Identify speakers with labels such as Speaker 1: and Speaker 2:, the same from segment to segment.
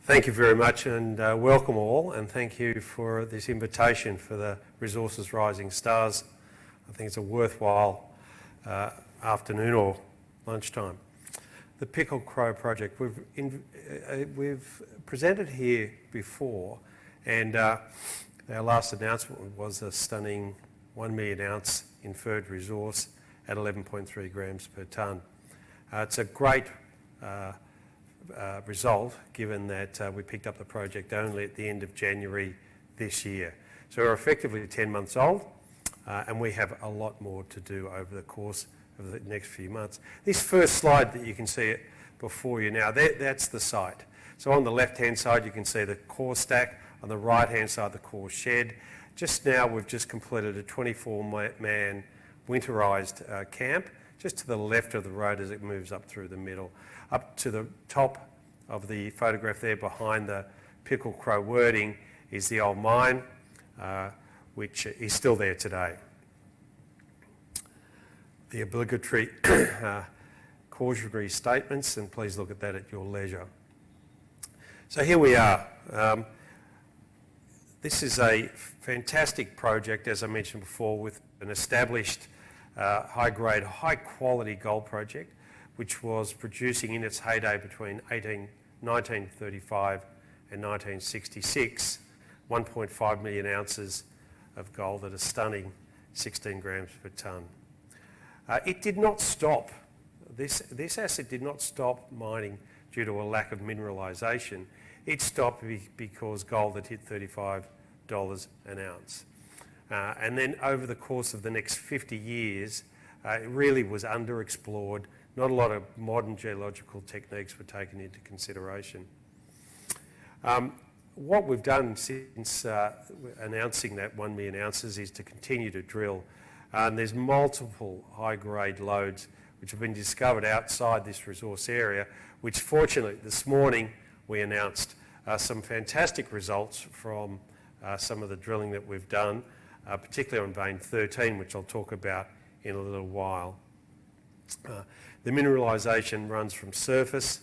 Speaker 1: Thank you very much and welcome all, and thank you for this invitation for the Resources Rising Stars. I think it's a worthwhile afternoon or lunchtime. The Pickle Crow project, we've presented here before, and our last announcement was a stunning 1 million ounce inferred resource at 11.3 grams per tonne. It's a great result, given that we picked up the project only at the end of January this year. So we're effectively 10 months old, and we have a lot more to do over the course of the next few months. This first slide that you can see it before you now, that's the site. So on the left-hand side, you can see the core stack. On the right-hand side, the core shed. Just now, we've just completed a 24-man winterised camp, just to the left of the road as it moves up through the middle. Up to the top of the photograph there, behind the Pickle Crow wording, is the old mine, which is still there today. The obligatory cautionary statements, and please look at that at your leisure. So here we are. This is a fantastic project, as I mentioned before, with an established high-grade, high-quality gold project, which was producing in its heyday between 1935 and 1966, 1.5 million ounces of gold at a stunning 16 grams per tonne. It did not stop. This asset did not stop mining due to a lack of mineralisation. It stopped because gold had hit $35 an ounce. And then over the course of the next 50 years, it really was underexplored. Not a lot of modern geological techniques were taken into consideration. What we've done since announcing that 1 million ounces is to continue to drill. And there's multiple high-grade lodes which have been discovered outside this resource area, which fortunately this morning we announced some fantastic results from some of the drilling that we've done, particularly on vein 13, which I'll talk about in a little while. The mineralisation runs from surface,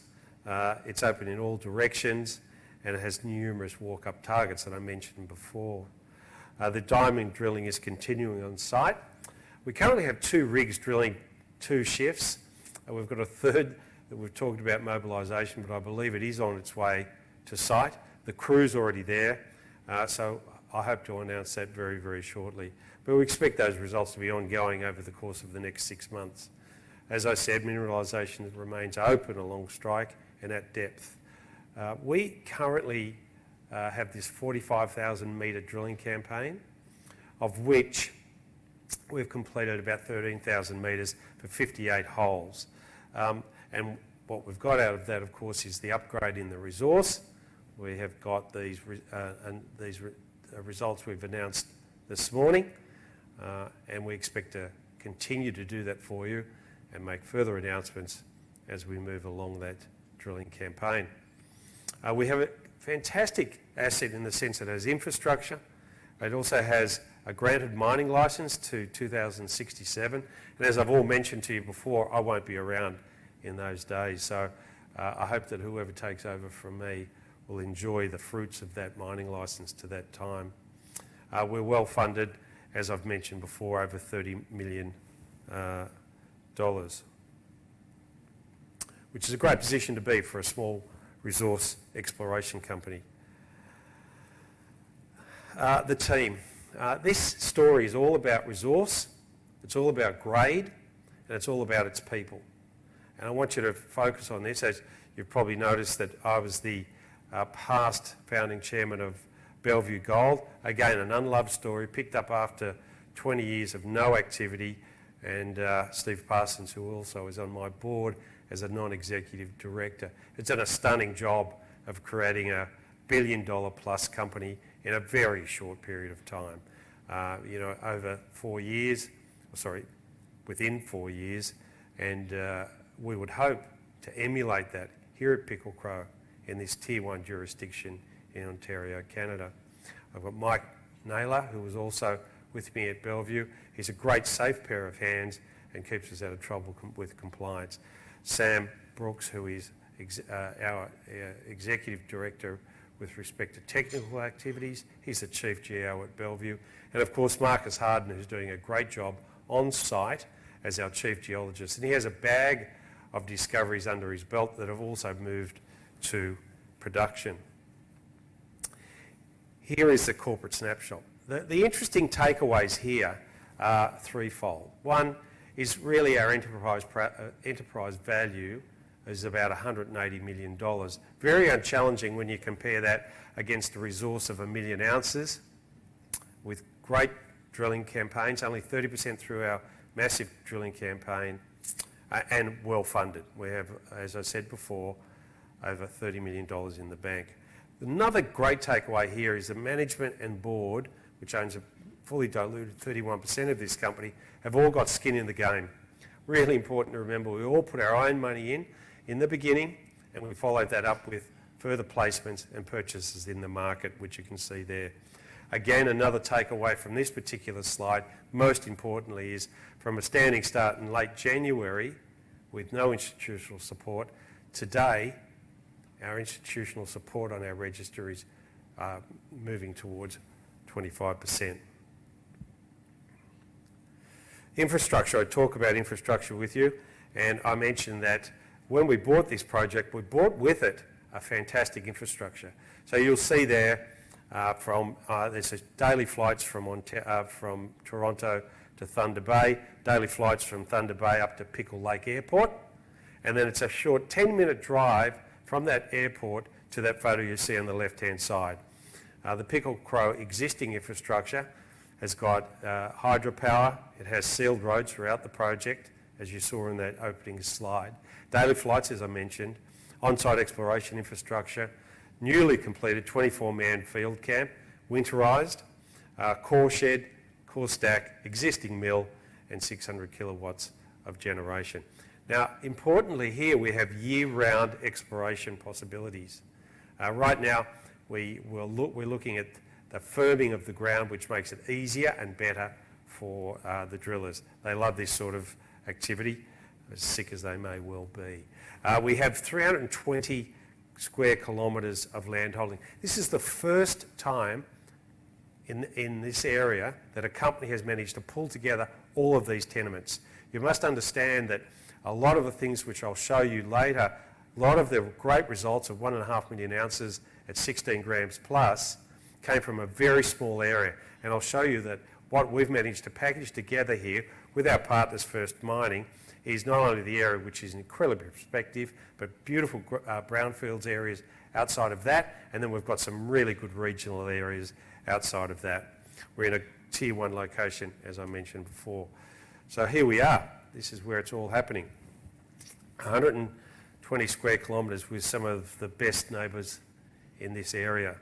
Speaker 1: it's open in all directions, and it has numerous walk-up targets that I mentioned before. The diamond drilling is continuing on site. We currently have 2 rigs drilling 2 shifts. We've got a third that we've talked about mobilisation, but I believe it is on its way to site. The crew's already there, so I hope to announce that very, very shortly. But we expect those results to be ongoing over the course of the next 6 months. As I said, mineralisation remains open along strike and at depth. We currently have this 45,000 metre drilling campaign, of which we've completed about 13,000 metres for 58 holes. And what we've got out of that, of course, is the upgrade in the resource. We have got these results we've announced this morning, and we expect to continue to do that for you and make further announcements as we move along that drilling campaign. We have a fantastic asset in the sense that it has infrastructure. It also has a granted mining licence to 2067, and as I've all mentioned to you before, I won't be around in those days, so I hope that whoever takes over from me will enjoy the fruits of that mining licence to that time. We're well funded, as I've mentioned before, over $30 million, which is a great position to be for a small resource exploration company. The team. This story is all about resource, it's all about grade, and it's all about its people. And I want you to focus on this. As you've probably noticed that I was the past founding chairman of Bellevue Gold. Again, an unloved story, picked up after 20 years of no activity, and Steve Parsons, who also is on my board as a non-executive director. It's done a stunning job of creating a $1 billion plus company in a very short period of time. Over 4 years, within 4 years, and we would hope to emulate that here at Pickle Crow in this Tier 1 jurisdiction in Ontario, Canada. I've got Mike Naylor, who was also with me at Bellevue. He's a great safe pair of hands and keeps us out of trouble with compliance. Sam Brooks, who is our Executive Director with respect to technical activities. He's the Chief GEO at Bellevue. And of course, Marcus Harden, who's doing a great job on site as our Chief Geologist. And he has a bag of discoveries under his belt that have also moved to production. Here is the corporate snapshot. The interesting takeaways here are threefold. One is really our enterprise value is about $180 million. Very unchallenging when you compare that against a resource of 1 million ounces with great drilling campaigns, only 30% through our massive drilling campaign, and well funded. We have, as I said before, over $30 million in the bank. Another great takeaway here is the management and board, which owns a fully diluted 31% of this company, have all got skin in the game. Really important to remember, we all put our own money in the beginning, and we followed that up with further placements and purchases in the market, which you can see there. Again, another takeaway from this particular slide, most importantly, is from a standing start in late January with no institutional support, today our institutional support on our register is moving towards 25%. Infrastructure, I talk about infrastructure with you, and I mentioned that when we bought this project, we brought with it a fantastic infrastructure. So you'll see there there's daily flights from Toronto to Thunder Bay, daily flights from Thunder Bay up to Pickle Lake Airport, and then it's a short 10-minute drive from that airport to that photo you see on the left-hand side. The Pickle Crow existing infrastructure has got hydropower. It has sealed roads throughout the project, as you saw in that opening slide. Daily flights, as I mentioned, on-site exploration infrastructure, newly completed 24-man field camp, winterised, core shed, core stack, existing mill, and 600 kilowatts of generation. Now, importantly here, we have year-round exploration possibilities. Right now, we're looking at the firming of the ground, which makes it easier and better for the drillers. They love this sort of activity, as sick as they may well be. We have 320 square kilometres of land holding. This is the first time in this area that a company has managed to pull together all of these tenements. You must understand that a lot of the things which I'll show you later, a lot of the great results of 1.5 million ounces at 16 grams plus came from a very small area. And I'll show you that what we've managed to package together here with our partners First Mining is not only the area which is incredibly prospective, but beautiful brownfields areas outside of that, and then we've got some really good regional areas outside of that. We're in a tier 1 location, as I mentioned before. So here we are. This is where it's all happening. 120 square kilometres with some of the best neighbours in this area.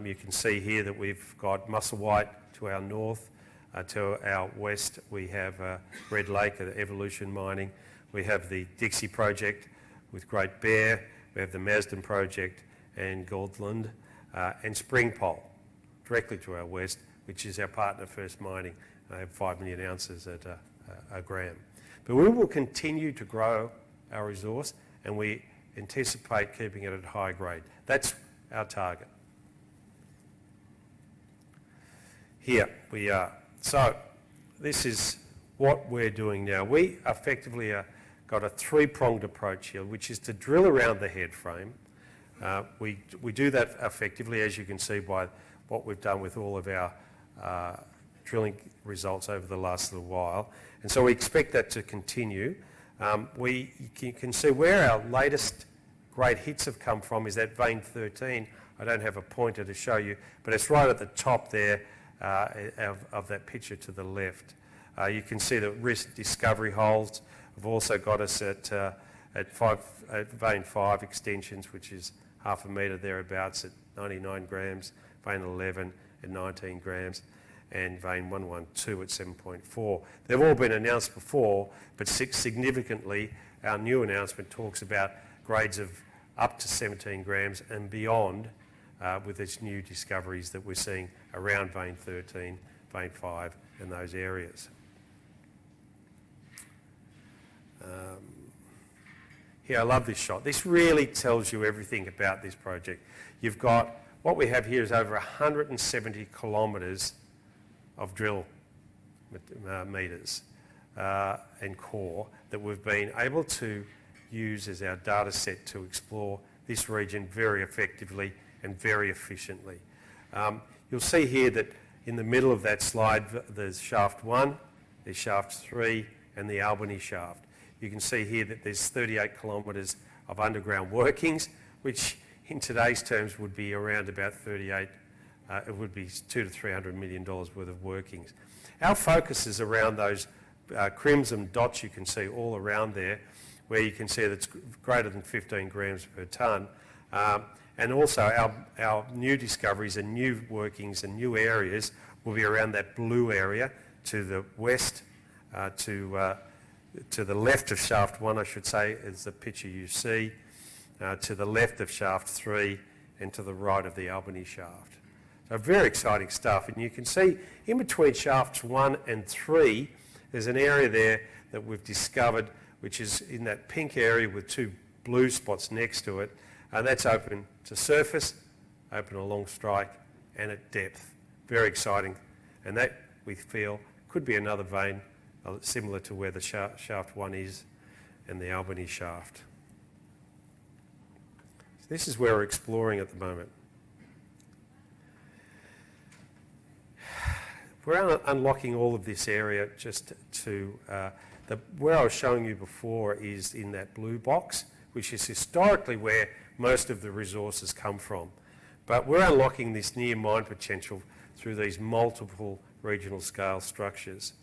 Speaker 1: You can see here that we've got Musselwhite to our north. To our west, we have Red Lake at Evolution Mining. We have the Dixie project with Great Bear. We have the Masden project and Goldland and Springpole directly to our west, which is our partner First Mining. They have 5 million ounces at a gram. But we will continue to grow our resource, and we anticipate keeping it at high grade. That's our target. Here we are. So this is what we're doing now. We effectively got a three-pronged approach here, which is to drill around the head frame. We do that effectively, as you can see by what we've done with all of our drilling results over the last little while. And so we expect that to continue. You can see where our latest great hits have come from is that vein 13. I don't have a pointer to show you, but it's right at the top there of that picture to the left. You can see the risk discovery holes have also got us at vein 5 extensions, which is half a metre thereabouts at 99 grams, vein 11 at 19 grams, and vein 112 at 7.4. They've all been announced before, but significantly, our new announcement talks about grades of up to 17 grams and beyond with these new discoveries that we're seeing around vein 13, vein 5 and those areas. Here, I love this shot. This really tells you everything about this project. You've got, what we have here is over 170 kilometres of drill metres and core that we've been able to use as our data set to explore this region very effectively and very efficiently. You'll see here that in the middle of that slide there's shaft 1, there's shaft 3 and the Albany shaft. You can see here that there's 38 kilometres of underground workings, which in today's terms would be around about 38, it would be $200 to $300 million worth of workings. Our focus is around those crimson dots you can see all around there, where you can see that's greater than 15 grams per tonne. And also our new discoveries and new workings and new areas will be around that blue area to the west, to the left of shaft 1, I should say, is the picture you see, to the left of shaft 3 and to the right of the Albany shaft. So very exciting stuff. And you can see in between shafts 1 and 3, there's an area there that we've discovered, which is in that pink area with 2 blue spots next to it. And that's open to surface, open along strike and at depth. Very exciting. And that, we feel, could be another vein similar to where the shaft 1 is and the Albany shaft. So this is where we're exploring at the moment. We're unlocking all of this area just to, where I was showing you before is in that blue box, which is historically where most of the resources come from. But we're unlocking this near mine potential through these multiple regional scale structures.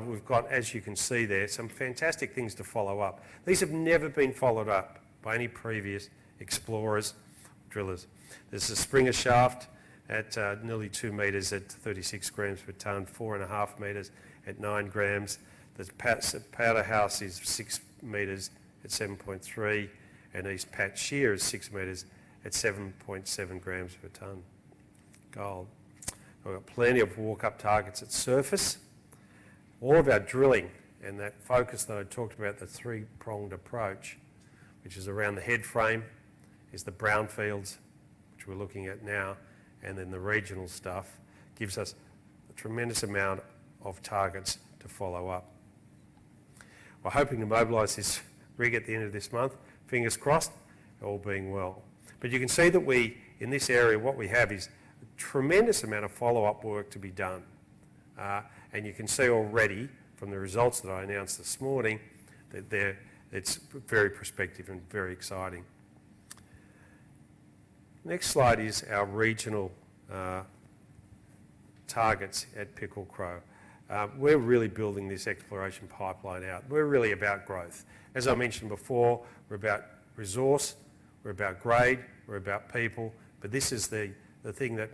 Speaker 1: We've got, as you can see there, some fantastic things to follow up. These have never been followed up by any previous explorers, drillers. There's a Springer shaft at nearly 2 metres at 36 grams per tonne, 4.5 metres at 9 grams. The Powder House is 6 metres at 7.3, and East Pat Shear is 6 metres at 7.7 grams per tonne gold. We've got plenty of walk-up targets at surface. All of our drilling and that focus that I talked about, the 3-pronged approach, which is around the head frame, is the brownfields, which we're looking at now, and then the regional stuff, gives us a tremendous amount of targets to follow up. We're hoping to mobilise this rig at the end of this month, fingers crossed, all being well. But you can see that in this area, what we have is a tremendous amount of follow-up work to be done. And you can see already from the results that I announced this morning that it's very prospective and very exciting. Next slide is our regional targets at Pickle Crow. We're really building this exploration pipeline out. We're really about growth. As I mentioned before, we're about resource, we're about grade, we're about people, but this is the thing that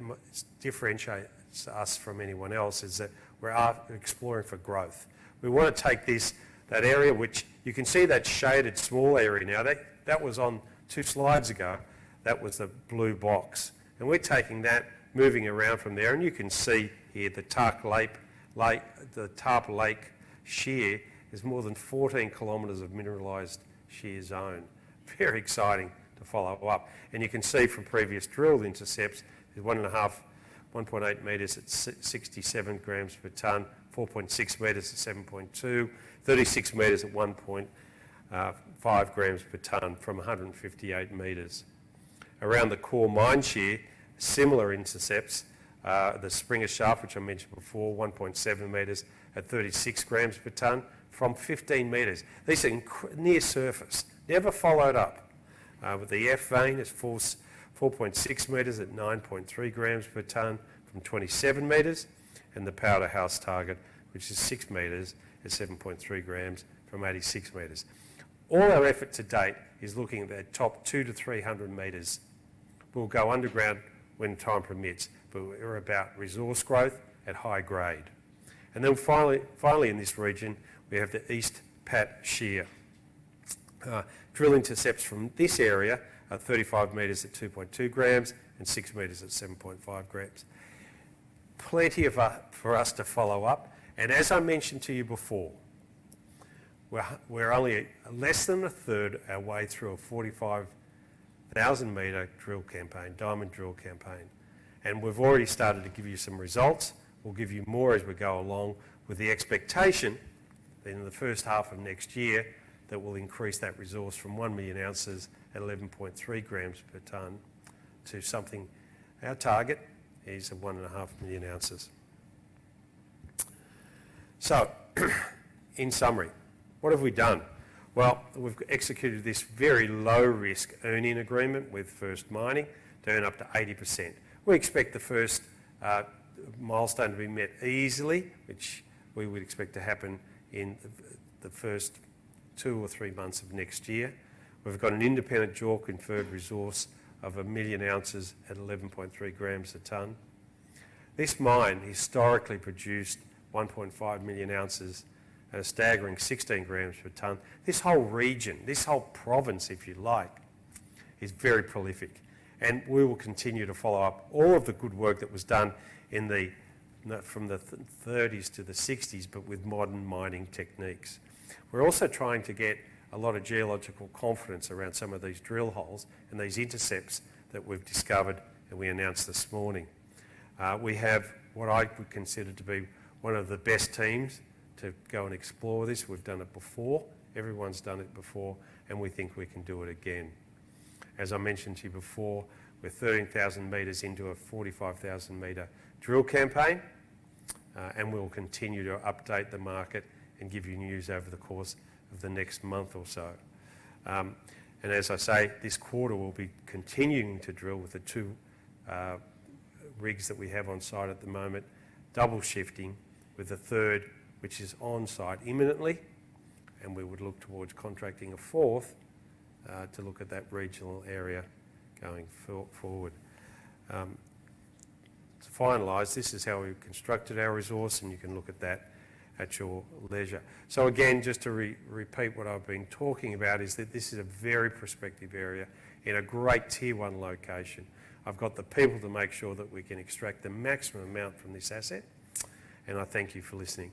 Speaker 1: differentiates us from anyone else, is that we're exploring for growth. We want to take that area, which you can see that shaded small area now, that was on 2 slides ago, that was the blue box. And we're taking that, moving around from there, and you can see here the Tarp Lake shear is more than 14 kilometres of mineralised shear zone. Very exciting to follow up. And you can see from previous drilled intercepts, there's 1.8 metres at 67 grams per tonne, 4.6 metres at 7.2, 36 metres at 1.5 grams per tonne from 158 metres. Around the core mine shear, similar intercepts, the Springer shaft, which I mentioned before, 1.7 metres at 36 grams per tonne from 15 metres. These are near surface, never followed up. With the F vein, it's 4.6 metres at 9.3 grams per tonne from 27 metres, and the Powder House target, which is 6 metres at 7.3 grams from 86 metres. All our effort to date is looking at that top 200 to 300 metres. We'll go underground when time permits, but we're about resource growth at high grade. And then finally in this region, we have the East Pat Shear. Drill intercepts from this area are 35 metres at 2.2 grams and 6 metres at 7.5 grams. Plenty for us to follow up. And as I mentioned to you before, We're only less than a third our way through a 45,000 metre drill campaign, diamond drill campaign. And we've already started to give you some results. We'll give you more as we go along, with the expectation that in the first half of next year that we'll increase that resource from 1 million ounces at 11.3 grams per tonne to something, our target is 1.5 million ounces. So, in summary, what have we done? Well, we've executed this very low-risk earn-in agreement with First Mining to earn up to 80%. We expect the first milestone to be met easily, which we would expect to happen in the first 2 or 3 months of next year. We've got an independent JORC inferred resource of 1 million ounces at 11.3 grams a tonne. This mine historically produced 1.5 million ounces at a staggering 16 grams per tonne. This whole region, this whole province, if you like, is very prolific. And we will continue to follow up all of the good work that was done from the 30s to the 60s, but with modern mining techniques. We're also trying to get a lot of geological confidence around some of these drill holes and these intercepts that we've discovered and we announced this morning. We have what I would consider to be one of the best teams to go and explore this. We've done it before, everyone's done it before, and we think we can do it again. As I mentioned to you before, we're 13,000 metres into a 45,000 metre drill campaign, and we'll continue to update the market and give you news over the course of the next month or so. And as I say, this quarter we'll be continuing to drill with the 2 rigs that we have on site at the moment, double shifting with the 3rd, which is on site imminently, and we would look towards contracting a 4th to look at that regional area going forward. To finalise, this is how we've constructed our resource, and you can look at that at your leisure. So again, just to repeat what I've been talking about, is that this is a very prospective area in a great Tier 1 location. I've got the people to make sure that we can extract the maximum amount from this asset, and I thank you for listening.